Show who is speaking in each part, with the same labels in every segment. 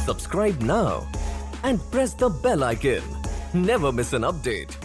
Speaker 1: Subscribe now and press the bell icon. Never miss an update.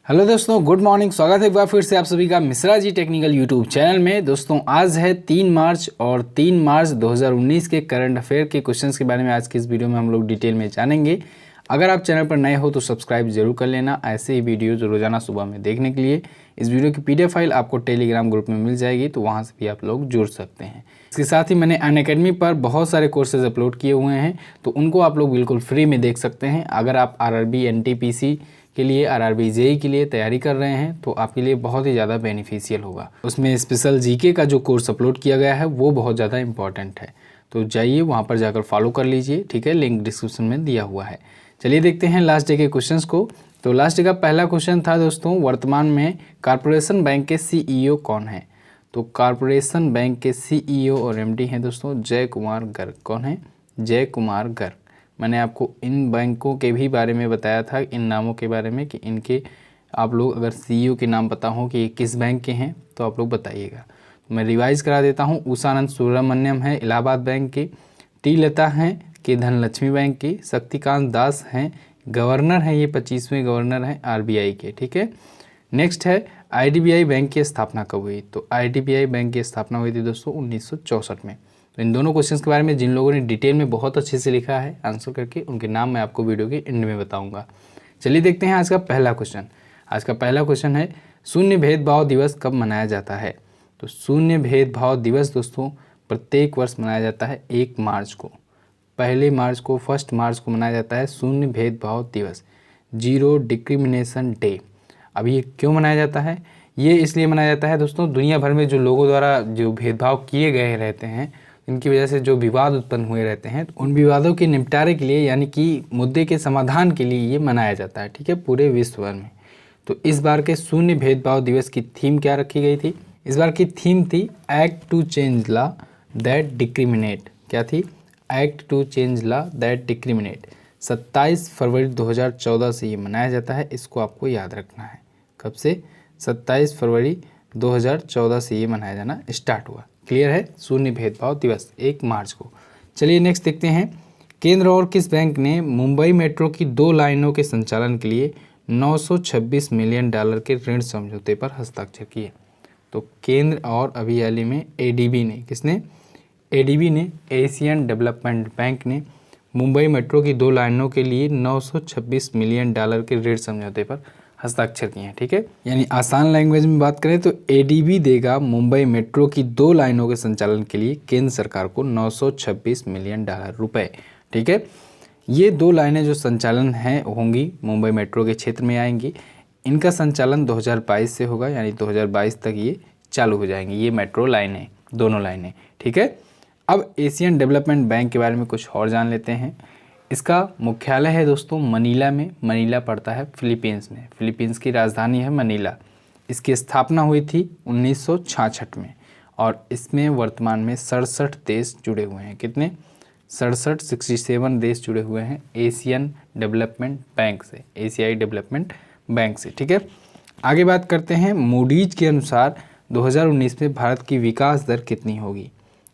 Speaker 2: Hello दोस्तों, good morning. स्वागत है एक बार फिर से आप सभी का Mishra ji technical YouTube channel में। दोस्तों आज है 3 मार्च और 3 मार्च 2019 के करंट अफेयर के क्वेश्चंस के बारे में आज की इस वीडियो में हम लोग डिटेल में जानेंगे। अगर आप चैनल पर नए हो तो सब्सक्राइब जरूर कर लेना ऐसे ही वीडियोज रोजाना सुबह में देखने के लिए। इस वीडियो की PDF फाइल आपको टेलीग्राम ग्रुप में मिल जाएगी, तो वहाँ से भी आप लोग जुड़ सकते हैं। इसके साथ ही मैंने अनअकैडमी पर बहुत सारे कोर्सेज अपलोड किए हुए हैं, तो उनको आप लोग बिल्कुल फ्री में देख सकते हैं। अगर आप RRB NTPC के लिए, RRB JEE के लिए तैयारी कर रहे हैं तो आपके लिए बहुत ही ज़्यादा बेनिफिशियल होगा। उसमें स्पेशल GK का जो कोर्स अपलोड किया गया है वो बहुत ज़्यादा इंपॉर्टेंट है, तो जाइए वहाँ पर जाकर फॉलो कर लीजिए, ठीक है। लिंक डिस्क्रिप्शन में दिया हुआ है। चलिए देखते हैं लास्ट डे के क्वेश्चंस को। तो लास्ट डे का पहला क्वेश्चन था दोस्तों, वर्तमान में कॉर्पोरेशन बैंक के CEO कौन है? तो कॉर्पोरेशन बैंक के CEO और MD हैं दोस्तों जय कुमार गर्ग। कौन है? जय कुमार गर्ग। मैंने आपको इन बैंकों के भी बारे में बताया था, इन नामों के बारे में, कि इनके आप लोग अगर CEO के नाम पता हो कि ये किस बैंक के हैं तो आप लोग बताइएगा। तो मैं रिवाइज करा देता हूँ। उषानंद सुब्रमण्यम है इलाहाबाद बैंक की, टी लता हैं कि धनलक्ष्मी बैंक की, शक्तिकांत दास हैं गवर्नर हैं, ये 25वें गवर्नर हैं RBI के, ठीक है। नेक्स्ट है IDBI बैंक की स्थापना कब हुई? तो IDBI बैंक की स्थापना हुई थी दोस्तों 1964 में। तो इन दोनों क्वेश्चंस के बारे में जिन लोगों ने डिटेल में बहुत अच्छे से लिखा है आंसर करके, उनके नाम मैं आपको वीडियो के एंड में बताऊंगा। चलिए देखते हैं आज का पहला क्वेश्चन। आज का पहला क्वेश्चन है, शून्य भेदभाव दिवस कब मनाया जाता है? तो शून्य भेदभाव दिवस दोस्तों प्रत्येक वर्ष मनाया जाता है 1 मार्च को। पहले मार्च को, 1 मार्च को मनाया जाता है शून्य भेदभाव दिवस, जीरो डिस्क्रिमिनेशन डे। अब ये क्यों मनाया जाता है? ये इसलिए मनाया जाता है दोस्तों, दुनिया भर में जो लोगों द्वारा जो भेदभाव किए गए रहते हैं, इनकी वजह से जो विवाद उत्पन्न हुए रहते हैं, उन विवादों के निपटारे के लिए, यानी कि मुद्दे के समाधान के लिए ये मनाया जाता है, ठीक है, पूरे विश्व भर में। तो इस बार के शून्य भेदभाव दिवस की थीम क्या रखी गई थी? इस बार की थीम थी act to change law that discriminate. क्या थी? Act to change law that discriminate. 27 फरवरी 2014 से ये मनाया जाता है, इसको आपको याद रखना है। कब से? 27 फरवरी 2014 से ये मनाया जाना स्टार्ट हुआ। क्लियर है? शून्य भेदभाव दिवस 1 मार्च को। चलिए नेक्स्ट देखते हैं, केंद्र और किस बैंक ने मुंबई मेट्रो की 2 लाइनों के संचालन के लिए $926 मिलियन के ऋण समझौते पर हस्ताक्षर किए? तो केंद्र और अभी हाल ही में ADB ने, किसने? ADB ने, एशियन डेवलपमेंट बैंक ने मुंबई मेट्रो की 2 लाइनों के लिए $926 मिलियन के ऋण समझौते पर हस्ताक्षर किए हैं, ठीक है। यानी आसान लैंग्वेज में बात करें तो ADB देगा मुंबई मेट्रो की 2 लाइनों के संचालन के लिए केंद्र सरकार को $926 मिलियन रुपए, ठीक है। ये 2 लाइनें जो संचालन हैं होंगी मुंबई मेट्रो के क्षेत्र में आएंगी। इनका संचालन 2022 से होगा, यानी 2022 तक ये चालू हो जाएंगी, ये मेट्रो लाइनें, दोनों लाइनें, ठीक है। अब एशियन डेवलपमेंट बैंक के बारे में कुछ और जान लेते हैं। इसका मुख्यालय है दोस्तों मनीला में। मनीला पड़ता है फिलीपींस में, फिलीपींस की राजधानी है मनीला। इसकी स्थापना हुई थी 1966 में और इसमें वर्तमान में 67 देश जुड़े हुए हैं। कितने? 67 देश जुड़े हुए हैं एशियन डेवलपमेंट बैंक से, एशियाई डेवलपमेंट बैंक से, ठीक है। आगे बात करते हैं, मूडीज के अनुसार 2019 में भारत की विकास दर कितनी होगी?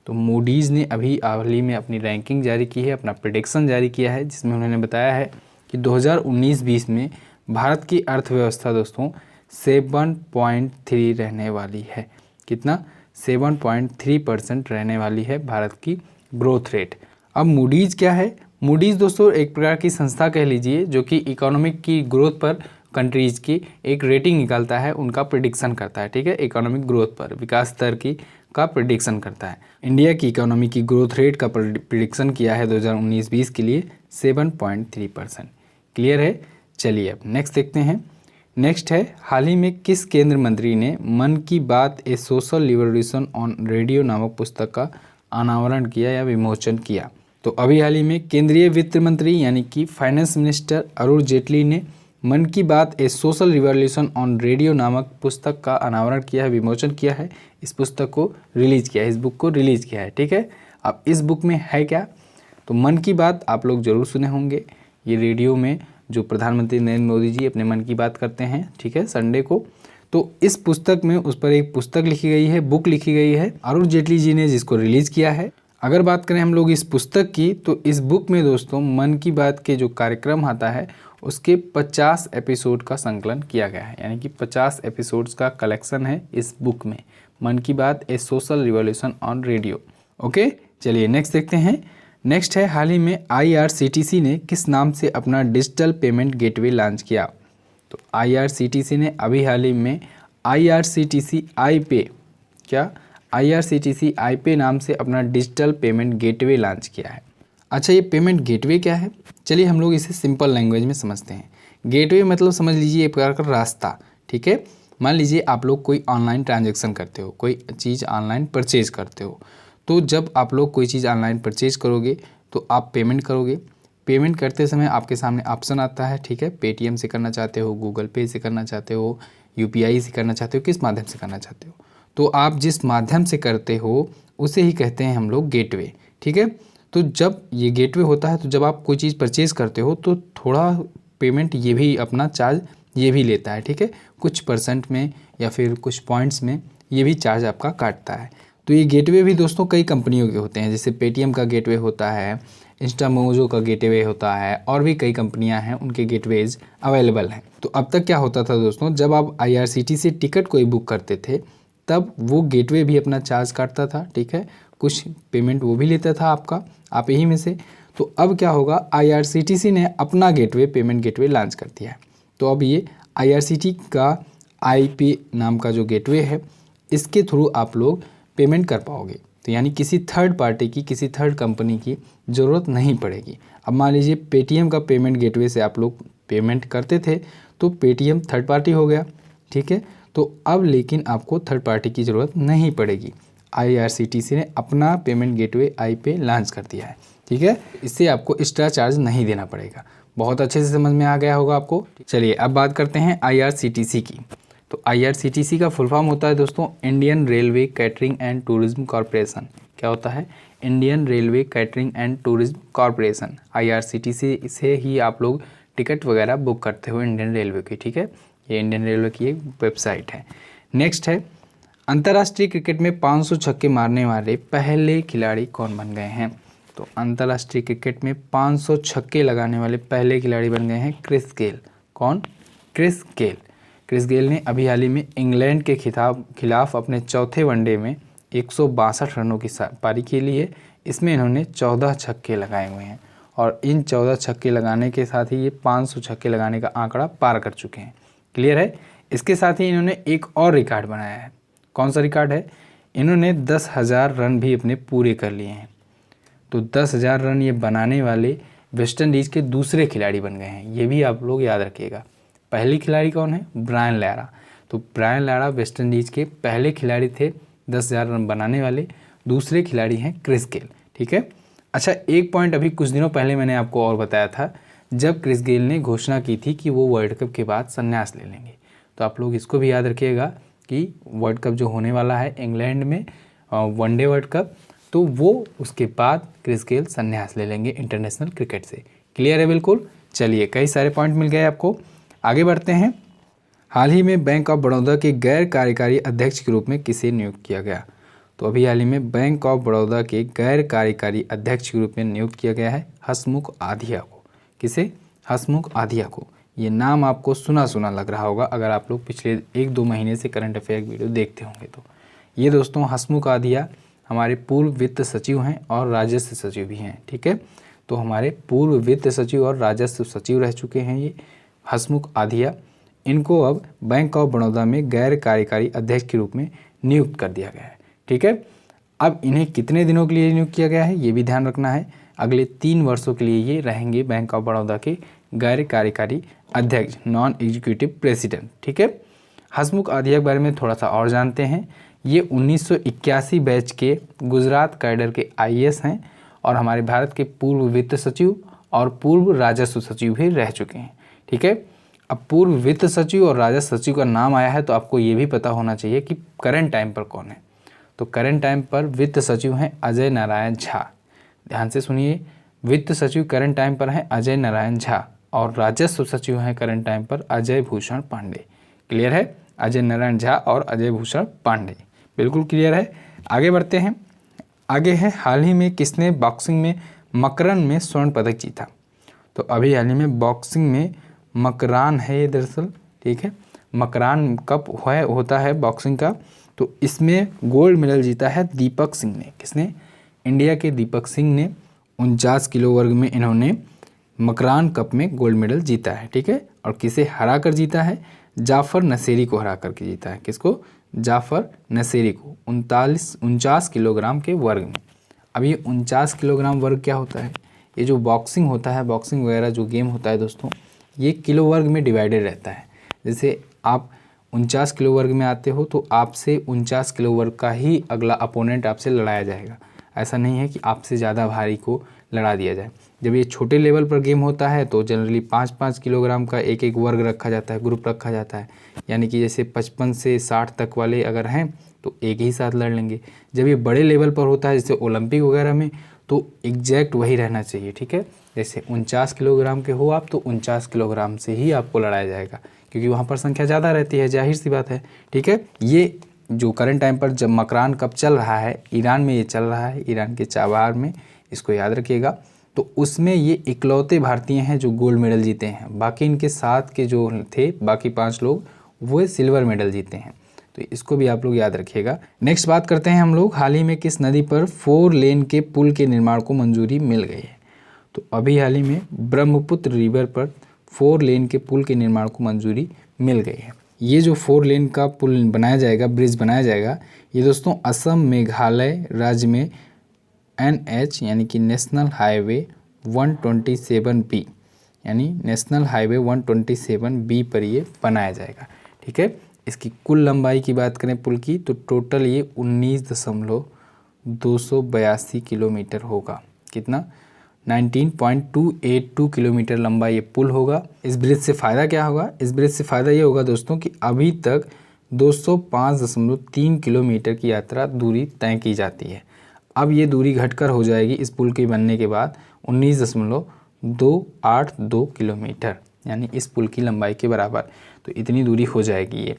Speaker 2: तो मूडीज़ ने अभी हाल ही में अपनी रैंकिंग जारी की है, अपना प्रेडिक्शन जारी किया है, जिसमें उन्होंने बताया है कि 2019-20 में भारत की अर्थव्यवस्था दोस्तों 7.3 रहने वाली है। कितना? 7.3% रहने वाली है भारत की ग्रोथ रेट। अब मूडीज़ क्या है? मूडीज़ दोस्तों एक प्रकार की संस्था कह लीजिए, जो कि इकोनॉमिक की ग्रोथ पर कंट्रीज़ की एक रेटिंग निकालता है, उनका प्रेडिक्शन करता है, ठीक है। इकोनॉमिक ग्रोथ पर, विकास दर की का प्रेडिक्शन करता है। इंडिया की इकोनॉमी की ग्रोथ रेट का प्रेडिक्शन किया है 2019-20 के लिए 7.3%। क्लियर है? चलिए अब नेक्स्ट देखते हैं। नेक्स्ट है, हाल ही में किस केंद्र मंत्री ने मन Ki Baat a social revolution on radio नामक पुस्तक का अनावरण किया या विमोचन किया? तो अभी हाल ही में केंद्रीय वित्त मंत्री यानी कि फाइनेंस मिनिस्टर अरुण जेटली ने मन Ki Baat a social revolution on radio नामक पुस्तक का अनावरण किया है, विमोचन किया है, इस पुस्तक को रिलीज किया है, इस बुक को रिलीज किया है, ठीक है। अब इस बुक में है क्या? तो मन की बात आप लोग जरूर सुने होंगे, ये रेडियो में जो प्रधानमंत्री नरेंद्र मोदी जी अपने मन की बात करते हैं, ठीक है, संडे को। तो इस पुस्तक में उस पर एक पुस्तक लिखी गई है, बुक लिखी गई है, अरुण जेटली जी ने जिसको रिलीज किया है। अगर बात करें हम लोग इस पुस्तक की, तो इस बुक में दोस्तों मन की बात के जो कार्यक्रम आता है उसके 50 एपिसोड का संकलन किया गया है, यानी कि 50 एपिसोड्स का कलेक्शन है इस बुक में, Mann Ki Baat a social revolution on radio. Okay, चलिए नेक्स्ट देखते हैं। नेक्स्ट है, हाल ही में IRCTC ने किस नाम से अपना डिजिटल पेमेंट गेटवे लॉन्च किया? तो IRCTC ने अभी हाल ही में IRCTC iPay, क्या IRCTC iPay नाम से अपना डिजिटल पेमेंट गेटवे लॉन्च किया है। अच्छा, ये पेमेंट गेटवे क्या है? चलिए हम लोग इसे सिंपल लैंग्वेज में समझते हैं। गेटवे मतलब समझ लीजिए एक प्रकार का रास्ता, ठीक है। मान लीजिए आप लोग कोई ऑनलाइन ट्रांजैक्शन करते हो, कोई चीज़ ऑनलाइन परचेज करते हो, तो जब आप लोग कोई चीज़ ऑनलाइन परचेज करोगे तो आप पेमेंट करोगे। पेमेंट करते समय आपके सामने ऑप्शन आता है, ठीक है, पेटीएम से करना चाहते हो, गूगल पे से करना चाहते हो, UPI से करना चाहते हो, किस माध्यम से करना चाहते हो। तो आप जिस माध्यम से करते हो उसे ही कहते हैं हम लोग गेटवे, ठीक है। तो जब ये गेटवे होता है तो जब आप कोई चीज़ परचेज करते हो तो थोड़ा पेमेंट ये भी अपना चार्ज ये भी लेता है, ठीक है, कुछ परसेंट में या फिर कुछ पॉइंट्स में ये भी चार्ज आपका काटता है। तो ये गेटवे भी दोस्तों कई कंपनियों के होते हैं, जैसे पेटीएम का गेटवे होता है, इंस्टामोजो का गेटवे होता है, और भी कई कंपनियां हैं उनके गेटवेज अवेलेबल हैं। तो अब तक क्या होता था दोस्तों, जब आप IRCTC से टिकट कोई बुक करते थे तब वो गेटवे भी अपना चार्ज काटता था, ठीक है, कुछ पेमेंट वो भी लेता था आपका, आप यहीं में से। तो अब क्या होगा, IRCTC ने अपना गेटवे पेमेंट गेटवे लॉन्च कर दिया है। तो अब ये IRCTC का iPay नाम का जो गेटवे है इसके थ्रू आप लोग पेमेंट कर पाओगे। तो यानी किसी थर्ड पार्टी की, किसी थर्ड कंपनी की ज़रूरत नहीं पड़ेगी। अब मान लीजिए पेटीएम का पेमेंट गेटवे से आप लोग पेमेंट करते थे तो पेटीएम थर्ड पार्टी हो गया, ठीक है। तो अब लेकिन आपको थर्ड पार्टी की ज़रूरत नहीं पड़ेगी। IRCTC ने अपना पेमेंट गेटवे iPay लॉन्च कर दिया है, ठीक है। इससे आपको एक्स्ट्रा चार्ज नहीं देना पड़ेगा। बहुत अच्छे से समझ में आ गया होगा आपको। चलिए अब बात करते हैं IRCTC की। तो IRCTC का फुल फॉर्म होता है दोस्तों Indian railway catering and tourism corporation. क्या होता है? Indian railway catering and tourism corporation. IRCTC से ही आप लोग टिकट वगैरह बुक करते हो इंडियन रेलवे की, ठीक है। ये इंडियन रेलवे की एक वेबसाइट है। नेक्स्ट है, अंतर्राष्ट्रीय क्रिकेट में 500 छक्के मारने वाले पहले खिलाड़ी कौन बन गए हैं? तो अंतर्राष्ट्रीय क्रिकेट में 500 छक्के लगाने वाले पहले खिलाड़ी बन गए हैं क्रिस गेल। कौन? Chris Gayle. क्रिस गेल ने अभी हाल ही में इंग्लैंड के खिलाफ अपने चौथे वनडे में 162 रनों की पारी खेली है। इसमें इन्होंने 14 छक्के लगाए हुए हैं और इन 14 छक्के लगाने के साथ ही ये 500 छक्के लगाने का आंकड़ा पार कर चुके हैं। क्लियर है? इसके साथ ही इन्होंने एक और रिकॉर्ड बनाया है। कौन सा रिकॉर्ड है? इन्होंने 10,000 रन भी अपने पूरे कर लिए हैं। तो 10,000 रन ये बनाने वाले वेस्ट इंडीज़ के दूसरे खिलाड़ी बन गए हैं। ये भी आप लोग याद रखिएगा। पहले खिलाड़ी कौन है? Brian Lara. तो ब्रायन लारा वेस्ट इंडीज़ के पहले खिलाड़ी थे 10,000 रन बनाने वाले। दूसरे खिलाड़ी हैं क्रिस गेल, ठीक है। अच्छा, एक पॉइंट अभी कुछ दिनों पहले मैंने आपको और बताया था, जब क्रिस गेल ने घोषणा की थी कि वो वर्ल्ड कप के बाद संन्यास ले लेंगे। तो आप लोग इसको भी याद रखिएगा कि वर्ल्ड कप जो होने वाला है इंग्लैंड में, वनडे वर्ल्ड कप, तो वो उसके बाद क्रिस गेल संन्यास ले लेंगे इंटरनेशनल क्रिकेट से। क्लियर है? बिल्कुल। चलिए, कई सारे पॉइंट मिल गए आपको। आगे बढ़ते हैं। हाल ही में बैंक ऑफ बड़ौदा के गैर कार्यकारी अध्यक्ष के रूप में किसे नियुक्त किया गया? तो अभी हाल ही में बैंक ऑफ बड़ौदा के गैर कार्यकारी अध्यक्ष के रूप में नियुक्त किया गया है हसमुख आधिया को। किसे? हसमुख आधिया को। ये नाम आपको सुना सुना लग रहा होगा अगर आप लोग पिछले 1-2 महीने से करंट अफेयर वीडियो देखते होंगे तो। ये दोस्तों हसमुख आधिया हमारे पूर्व वित्त सचिव हैं और राजस्व सचिव भी हैं, ठीक है। तो हमारे पूर्व वित्त सचिव और राजस्व सचिव रह चुके हैं ये हसमुख आधिया। इनको अब बैंक ऑफ बड़ौदा में गैर कार्यकारी अध्यक्ष के रूप में नियुक्त कर दिया गया है, ठीक है। अब इन्हें कितने दिनों के लिए नियुक्त किया गया है ये भी ध्यान रखना है। अगले 3 वर्षों के लिए ये रहेंगे बैंक ऑफ बड़ौदा के गैर कार्यकारी अध्यक्ष, नॉन एग्जीक्यूटिव प्रेसिडेंट, ठीक है। हसमुख आधिया के बारे में थोड़ा सा और जानते हैं। ये 1981 बैच के गुजरात कैडर के IAS हैं और हमारे भारत के पूर्व वित्त सचिव और पूर्व राजस्व सचिव भी रह चुके हैं, ठीक है। अब पूर्व वित्त सचिव और राजस्व सचिव का नाम आया है तो आपको ये भी पता होना चाहिए कि करंट टाइम पर कौन है। तो करंट टाइम पर वित्त सचिव हैं अजय नारायण झा। ध्यान से सुनिए, वित्त सचिव करंट टाइम पर हैं अजय नारायण झा और राजस्व सचिव हैं करंट टाइम पर अजय भूषण पांडे। क्लियर है? अजय नारायण झा और अजय भूषण पांडे, बिल्कुल क्लियर है। आगे बढ़ते हैं। आगे है, हाल ही में किसने बॉक्सिंग में मकरन में स्वर्ण पदक जीता? तो अभी हाल ही में बॉक्सिंग में मकरान है ये दरअसल, ठीक है, मकरान कप होता है बॉक्सिंग का। तो इसमें गोल्ड मेडल जीता है दीपक सिंह ने। किसने? इंडिया के दीपक सिंह ने 49 किलो वर्ग में इन्होंने मकरान कप में गोल्ड मेडल जीता है, ठीक है। और किसे हरा कर जीता है? जाफ़र नसेरी को हरा करके जीता है। किसको? जाफ़र नसेरी को 49 किलोग्राम के वर्ग में। अब ये 49 किलोग्राम वर्ग क्या होता है? ये जो बॉक्सिंग होता है, बॉक्सिंग वगैरह जो गेम होता है दोस्तों, ये किलो वर्ग में डिवाइडेड रहता है। जैसे आप 49 किलो वर्ग में आते हो तो आपसे 49 किलो वर्ग का ही अगला अपोनेंट आपसे लड़ाया जाएगा। ऐसा नहीं है कि आपसे ज़्यादा भारी को लड़ा दिया जाए। जब ये छोटे लेवल पर गेम होता है तो जनरली 5-5 किलोग्राम का एक एक वर्ग रखा जाता है, ग्रुप रखा जाता है। यानी कि जैसे 55 से 60 तक वाले अगर हैं तो एक ही साथ लड़ लेंगे। जब ये बड़े लेवल पर होता है जैसे ओलंपिक वगैरह में, तो एग्जैक्ट वही रहना चाहिए, ठीक है। जैसे 49 किलोग्राम के हो आप तो 49 किलोग्राम से ही आपको लड़ाया जाएगा, क्योंकि वहाँ पर संख्या ज़्यादा रहती है, जाहिर सी बात है, ठीक है। ये जो करंट टाइम पर जब मकरान कप चल रहा है, ईरान में ये चल रहा है, ईरान के चाबहार में, इसको याद रखिएगा। तो उसमें ये इकलौते भारतीय हैं जो गोल्ड मेडल जीते हैं। बाकी इनके साथ के जो थे बाकी 5 लोग वो सिल्वर मेडल जीते हैं। तो इसको भी आप लोग याद रखिएगा। नेक्स्ट बात करते हैं हम लोग, हाल ही में किस नदी पर 4 लेन के पुल के निर्माण को मंजूरी मिल गई है? तो अभी हाल ही में ब्रह्मपुत्र रिवर पर 4 लेन के पुल के निर्माण को मंजूरी मिल गई है। ये जो 4 लेन का पुल बनाया जाएगा, ब्रिज बनाया जाएगा, ये दोस्तों असम मेघालय राज्य में NH यानी कि नेशनल हाईवे 127B यानी नेशनल हाईवे 127B पर ये बनाया जाएगा, ठीक है। इसकी कुल लंबाई की बात करें पुल की तो टोटल ये 19.282 किलोमीटर होगा। कितना? 19.282 किलोमीटर लंबा ये पुल होगा। इस ब्रिज से फ़ायदा क्या होगा? इस ब्रिज से फ़ायदा ये होगा दोस्तों कि अभी तक 205.3 किलोमीटर की यात्रा दूरी तय की जाती है। अब ये दूरी घटकर हो जाएगी इस पुल के बनने के बाद 19.282 किलोमीटर, यानी इस पुल की लंबाई के बराबर। तो इतनी दूरी हो जाएगी ये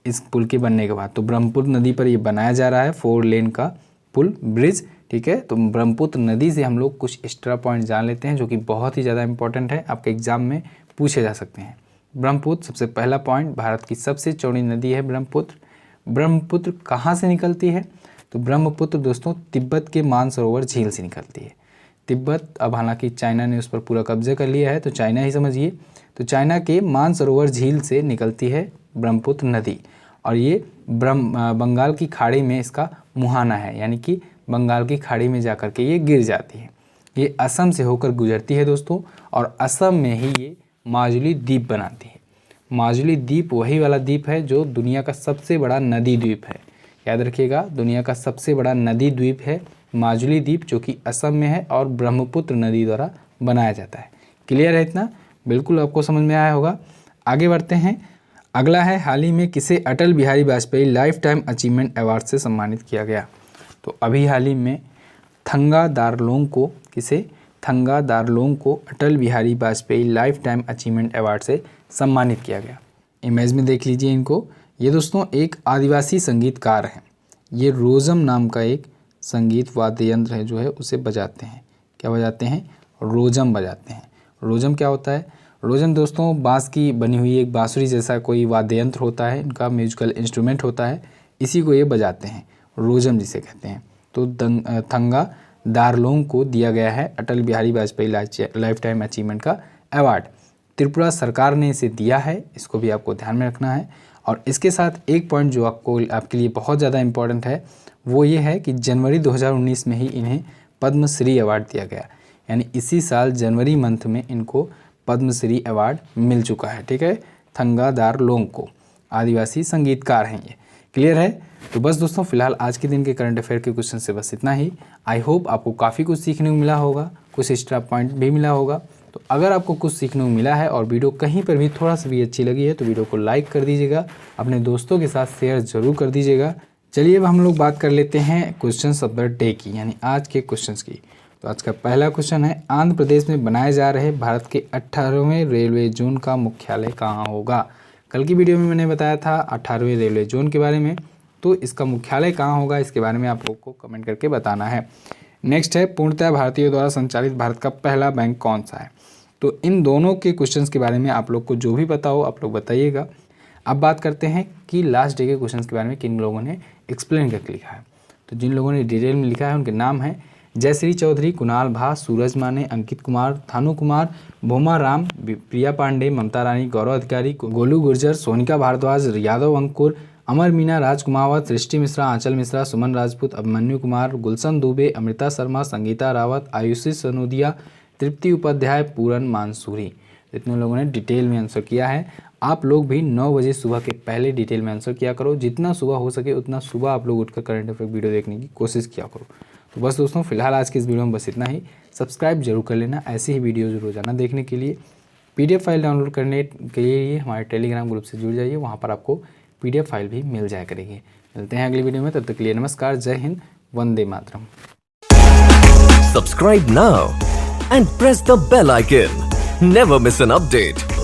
Speaker 2: इस पुल के बनने के बाद। तो ब्रह्मपुत्र नदी पर ये बनाया जा रहा है 4 लेन का पुल ब्रिज, ठीक है। तो ब्रह्मपुत्र नदी से हम लोग कुछ एक्स्ट्रा पॉइंट जान लेते हैं जो कि बहुत ही ज़्यादा इंपॉर्टेंट है, आपके एग्जाम में पूछे जा सकते हैं। ब्रह्मपुत्र, सबसे पहला पॉइंट, भारत की सबसे चौड़ी नदी है ब्रह्मपुत्र। ब्रह्मपुत्र कहाँ से निकलती है? तो ब्रह्मपुत्र दोस्तों तिब्बत के मानसरोवर झील से निकलती है। तिब्बत, अब हालांकि चाइना ने उस पर पूरा कब्जा कर लिया है तो चाइना ही समझिए। तो चाइना के मानसरोवर झील से निकलती है ब्रह्मपुत्र नदी, और ये बंगाल की खाड़ी में इसका मुहाना है, यानी कि बंगाल की खाड़ी में जाकर के ये गिर जाती है। ये असम से होकर गुजरती है दोस्तों, और असम में ही ये माजुली द्वीप बनाती है। माजुली द्वीप वही वाला द्वीप है जो दुनिया का सबसे बड़ा नदी द्वीप है, याद रखिएगा। दुनिया का सबसे बड़ा नदी द्वीप है माजुली द्वीप, जो कि असम में है और ब्रह्मपुत्र नदी द्वारा बनाया जाता है। क्लियर है इतना? बिल्कुल आपको समझ में आया होगा। आगे बढ़ते हैं। अगला है, हाल ही में किसे Atal Bihari Vajpayee lifetime achievement award से सम्मानित किया गया? तो अभी हाल ही में थंगा दारलोंग को, किसे? थंगा दारलोंग को Atal Bihari Vajpayee lifetime achievement award से सम्मानित किया गया। इमेज में देख लीजिए इनको। ये दोस्तों एक आदिवासी संगीतकार हैं। ये रोजम नाम का एक संगीत वाद्य यंत्र है जो है उसे बजाते हैं। क्या बजाते हैं? रोजम बजाते हैं। रोजम क्या होता है? रोजम दोस्तों बांस की बनी हुई एक बांसुरी जैसा कोई वाद्य यंत्र होता है, इनका म्यूजिकल इंस्ट्रूमेंट होता है, इसी को ये बजाते हैं, रोजम जिसे कहते हैं। तो थंगा दारलोंग को दिया गया है Atal Bihari Vajpayee lifetime achievement का अवार्ड। त्रिपुरा सरकार ने इसे दिया है, इसको भी आपको ध्यान में रखना है। और इसके साथ एक पॉइंट जो आपके लिए बहुत ज़्यादा इम्पॉर्टेंट है वो ये है कि जनवरी 2019 में ही इन्हें पद्मश्री अवार्ड दिया गया, यानी इसी साल जनवरी मंथ में इनको पद्मश्री अवार्ड मिल चुका है, ठीक है। थंगा दारलोंग को, आदिवासी संगीतकार हैं ये। क्लियर है? तो बस दोस्तों फिलहाल आज के दिन के करंट अफेयर के क्वेश्चन से बस इतना ही। आई होप आपको काफ़ी कुछ सीखने को मिला होगा, कुछ एक्स्ट्रा पॉइंट भी मिला होगा। तो अगर आपको कुछ सीखने को मिला है और वीडियो कहीं पर भी थोड़ा सा भी अच्छी लगी है तो वीडियो को लाइक कर दीजिएगा, अपने दोस्तों के साथ शेयर ज़रूर कर दीजिएगा। चलिए अब हम लोग बात कर लेते हैं क्वेश्चंस ऑफ द डे की, यानी आज के क्वेश्चंस की। तो आज का पहला क्वेश्चन है, आंध्र प्रदेश में बनाए जा रहे भारत के 18वें रेलवे जोन का मुख्यालय कहाँ होगा? कल की वीडियो में मैंने बताया था 18वें रेलवे जोन के बारे में, तो इसका मुख्यालय कहाँ होगा, इसके बारे में आप लोग को कमेंट करके बताना है। नेक्स्ट है पूर्णतः भारतीयों द्वारा संचालित भारत का पहला बैंक कौन सा है। तो इन दोनों के क्वेश्चंस के बारे में आप लोग को जो भी पता हो आप लोग बताइएगा। अब बात करते हैं कि लास्ट डे के क्वेश्चंस के बारे में किन लोगों ने एक्सप्लेन करके लिखा है। तो जिन लोगों ने डिटेल में लिखा है उनके नाम हैं जयश्री चौधरी, कुणाल भास, सूरज माने, अंकित कुमार, थानु कुमार, भोमा राम, प्रिया पांडे, ममता रानी, गौरव अधिकारी, गोलू गुर्जर, सोनिका भारद्वाज, यादव अंकुर, अमर मीना, राज कुमावत, सृष्टि मिश्रा, आंचल मिश्रा, सुमन राजपूत, अभिमन्यु कुमार, गुलशन दुबे, अमृता शर्मा, संगीता रावत, आयुषी सनोदिया, तृप्ति उपाध्याय, पूरन मानसूरी। इतने लोगों ने डिटेल में आंसर किया है। आप लोग भी 9 बजे सुबह के पहले डिटेल में आंसर किया करो। जितना सुबह हो सके उतना सुबह आप लोग उठकर करंट अफेयर वीडियो देखने की कोशिश किया करो। तो बस दोस्तों फिलहाल आज की इस वीडियो में बस इतना ही। सब्सक्राइब जरूर कर लेना ऐसी ही वीडियोज़ रोजाना देखने के लिए। PDF फाइल डाउनलोड करने के लिए हमारे टेलीग्राम ग्रुप से जुड़ जाइए, वहाँ पर आपको PDF फाइल भी मिल जाया करेगी। मिलते हैं अगली वीडियो में, तब तक के लिए नमस्कार, जय Hind, Vande Mataram.
Speaker 1: Subscribe now and press the bell icon. Never miss an update.